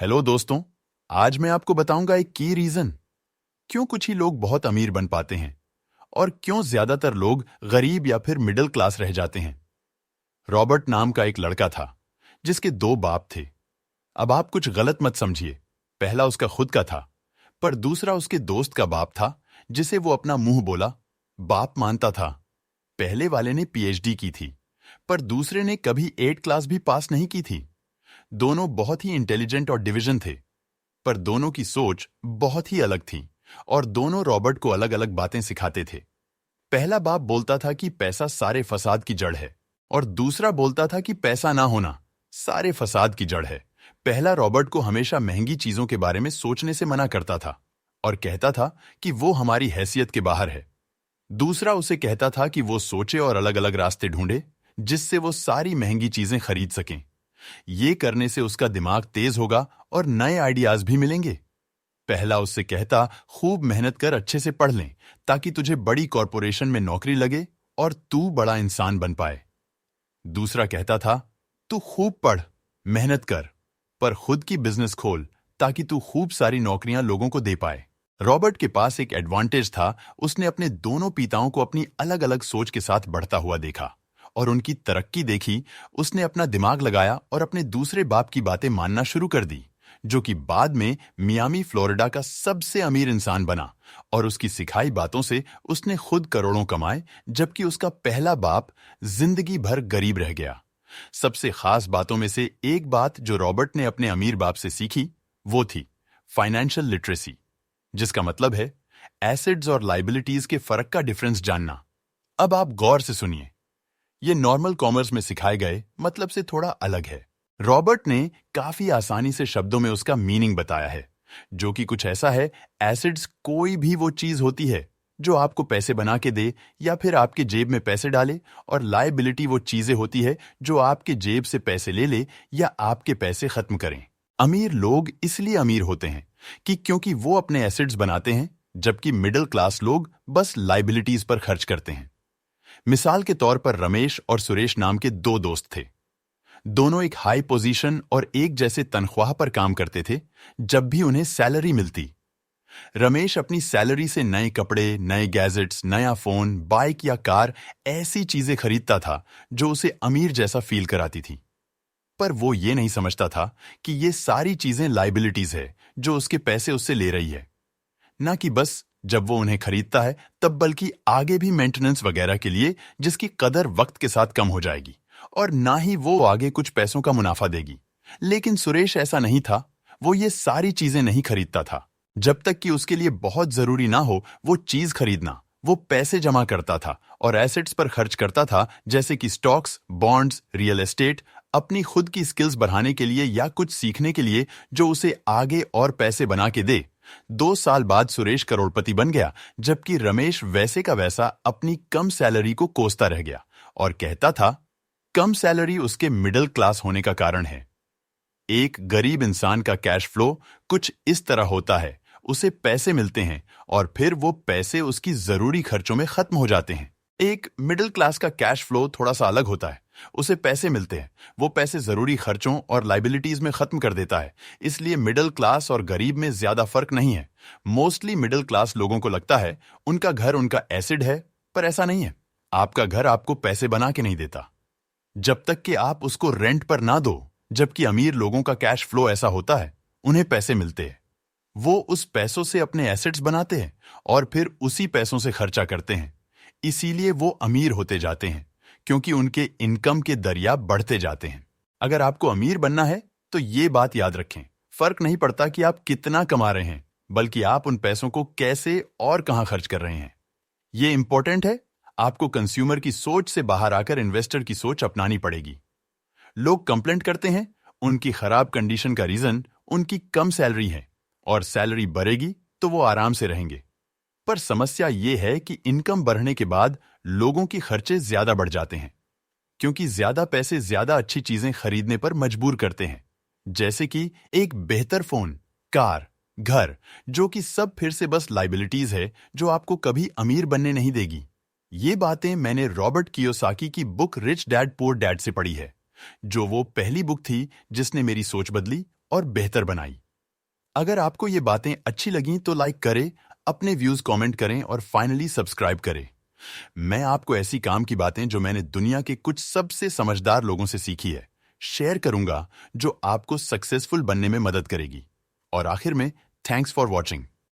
Hello दोस्तों। आज मैं आपको बताऊंगा एक की रीजन क्यों कुछ ही लोग बहुत अमीर बन पाते हैं और क्यों ज्यादातर लोग गरीब या फिर मिडिल क्लास रह जाते हैं। रॉबर्ट नाम का एक लड़का था जिसके दो बाप थे। अब आप कुछ गलत मत समझिए, पहला उसका खुद का था, पर दूसरा उसके दोस्त का बाप था जिसे वो अपना मुंह बोला बाप मानता था। पहले वाले ने पीएचडी की थी, पर दूसरे ने कभी 8 क्लास भी पास नहीं की थी। दोनों बहुत ही इंटेलिजेंट और डिवीजन थे, पर दोनों की सोच बहुत ही अलग थी और दोनों रॉबर्ट को अलग अलग बातें सिखाते थे। पहला बाप बोलता था कि पैसा सारे फसाद की जड़ है और दूसरा बोलता था कि पैसा ना होना सारे फसाद की जड़ है। पहला रॉबर्ट को हमेशा महंगी चीजों के बारे में सोचने से मना करता था और कहता था कि वो हमारी हैसियत के बाहर है। दूसरा उसे कहता था कि वो सोचे और अलग अलग रास्ते ढूंढे जिससे वो सारी महंगी चीजें खरीद सकें। ये करने से उसका दिमाग तेज होगा और नए आइडियाज भी मिलेंगे। पहला उससे कहता खूब मेहनत कर अच्छे से पढ़ लें ताकि तुझे बड़ी कॉरपोरेशन में नौकरी लगे और तू बड़ा इंसान बन पाए। दूसरा कहता था तू खूब पढ़, मेहनत कर, पर खुद की बिजनेस खोल ताकि तू खूब सारी नौकरियां लोगों को दे पाए। रॉबर्ट के पास एक एडवांटेज था, उसने अपने दोनों पिताओं को अपनी अलग अलग सोच के साथ बढ़ता हुआ देखा और उनकी तरक्की देखी। उसने अपना दिमाग लगाया और अपने दूसरे बाप की बातें मानना शुरू कर दी, जो कि बाद में मियामी फ्लोरिडा का सबसे अमीर इंसान बना और उसकी सिखाई बातों से उसने खुद करोड़ों कमाए, जबकि उसका पहला बाप जिंदगी भर गरीब रह गया। सबसे खास बातों में से एक बात जो रॉबर्ट ने अपने अमीर बाप से सीखी वो थी फाइनेंशियल लिटरेसी, जिसका मतलब है एसेट्स और लाइबिलिटीज के फर्क का डिफरेंस जानना। अब आप गौर से सुनिए, ये नॉर्मल कॉमर्स में सिखाए गए मतलब से थोड़ा अलग है। रॉबर्ट ने काफी आसानी से शब्दों में उसका मीनिंग बताया है, जो कि कुछ ऐसा है, एसेट्स कोई भी वो चीज होती है जो आपको पैसे बना के दे या फिर आपके जेब में पैसे डाले, और लायबिलिटी वो चीजें होती है जो आपके जेब से पैसे ले ले या आपके पैसे खत्म करें। अमीर लोग इसलिए अमीर होते हैं कि क्योंकि वो अपने एसेट्स बनाते हैं, जबकि मिडिल क्लास लोग बस लायबिलिटीज पर खर्च करते हैं। मिसाल के तौर पर रमेश और सुरेश नाम के दो दोस्त थे। दोनों एक हाई पोजीशन और एक जैसे तनख्वाह पर काम करते थे। जब भी उन्हें सैलरी मिलती, रमेश अपनी सैलरी से नए कपड़े, नए गैजेट्स, नया फोन, बाइक या कार, ऐसी चीजें खरीदता था जो उसे अमीर जैसा फील कराती थी। पर वो ये नहीं समझता था कि ये सारी चीजें लायबिलिटीज है जो उसके पैसे उससे ले रही है। ना कि बस जब वो उन्हें खरीदता है तब, बल्कि आगे भी मेंटेनेंस वगैरह के लिए, जिसकी कदर वक्त के साथ कम हो जाएगी, और ना ही वो आगे कुछ पैसों का मुनाफा देगी। लेकिन सुरेश ऐसा नहीं था। वो ये सारी चीजें नहीं खरीदता था जब तक कि उसके लिए बहुत जरूरी ना हो वो चीज खरीदना। वो पैसे जमा करता था और एसेट्स पर खर्च करता था, जैसे कि स्टॉक्स, बॉन्ड्स, रियल एस्टेट, अपनी खुद की स्किल्स बढ़ाने के लिए या कुछ सीखने के लिए जो उसे आगे और पैसे बना के दे। 2 साल बाद सुरेश करोड़पति बन गया, जबकि रमेश वैसे का वैसा अपनी कम सैलरी को कोसता रह गया और कहता था कम सैलरी उसके मिडिल क्लास होने का कारण है। एक गरीब इंसान का कैश फ्लो कुछ इस तरह होता है, उसे पैसे मिलते हैं और फिर वो पैसे उसकी जरूरी खर्चों में खत्म हो जाते हैं। एक मिडिल क्लास का कैश फ्लो थोड़ा सा अलग होता है। उसे पैसे मिलते हैं, वो पैसे जरूरी खर्चों और लाइबिलिटीज में खत्म कर देता है। इसलिए मिडिल क्लास और गरीब में ज्यादा फर्क नहीं है। मोस्टली मिडिल क्लास लोगों को लगता है उनका घर उनका एसिड है, पर ऐसा नहीं है। आपका घर आपको पैसे बना के नहीं देता जब तक कि आप उसको रेंट पर ना दो, जबकि अमीर लोगों का कैश फ्लो ऐसा होता है, उन्हें पैसे मिलते हैं, वो उस पैसों से अपने एसेट्स बनाते हैं और फिर उसी पैसों से खर्चा करते हैं। इसीलिए वो अमीर होते जाते हैं, क्योंकि उनके इनकम के दरिया बढ़ते जाते हैं। अगर आपको अमीर बनना है तो ये बात याद रखें, फर्क नहीं पड़ता कि आप कितना कमा रहे हैं, बल्कि आप उन पैसों को कैसे और कहां खर्च कर रहे हैं। ये इंपॉर्टेंट है। आपको कंज्यूमर की सोच से बाहर आकर इन्वेस्टर की सोच अपनानी पड़ेगी। लोग कंप्लेंट करते हैं, उनकी खराब कंडीशन का रीजन उनकी कम सैलरी है, और सैलरी बढ़ेगी तो वो आराम से रहेंगे। पर समस्या ये है कि इनकम बढ़ने के बाद लोगों की खर्चे ज्यादा बढ़ जाते हैं, क्योंकि ज्यादा पैसे ज्यादा अच्छी चीजें खरीदने पर मजबूर करते हैं, जैसे कि एक बेहतर फोन, कार, घर, जो कि सब फिर से बस लाइबिलिटीज है जो आपको कभी अमीर बनने नहीं देगी। ये बातें मैंने रॉबर्ट कियोसाकी की book rich dad poor dad से पढ़ी है, जो वो पहली बुक थी जिसने मेरी सोच बदली और बेहतर बनाई। अगर आपको ये बातें अच्छी लगीं तो लाइक करें, अपने व्यूज कमेंट करें और फाइनली सब्सक्राइब करें। मैं आपको ऐसी काम की बातें जो मैंने दुनिया के कुछ सबसे समझदार लोगों से सीखी है शेयर करूंगा, जो आपको सक्सेसफुल बनने में मदद करेगी। और आखिर में, थैंक्स फॉर वॉचिंग।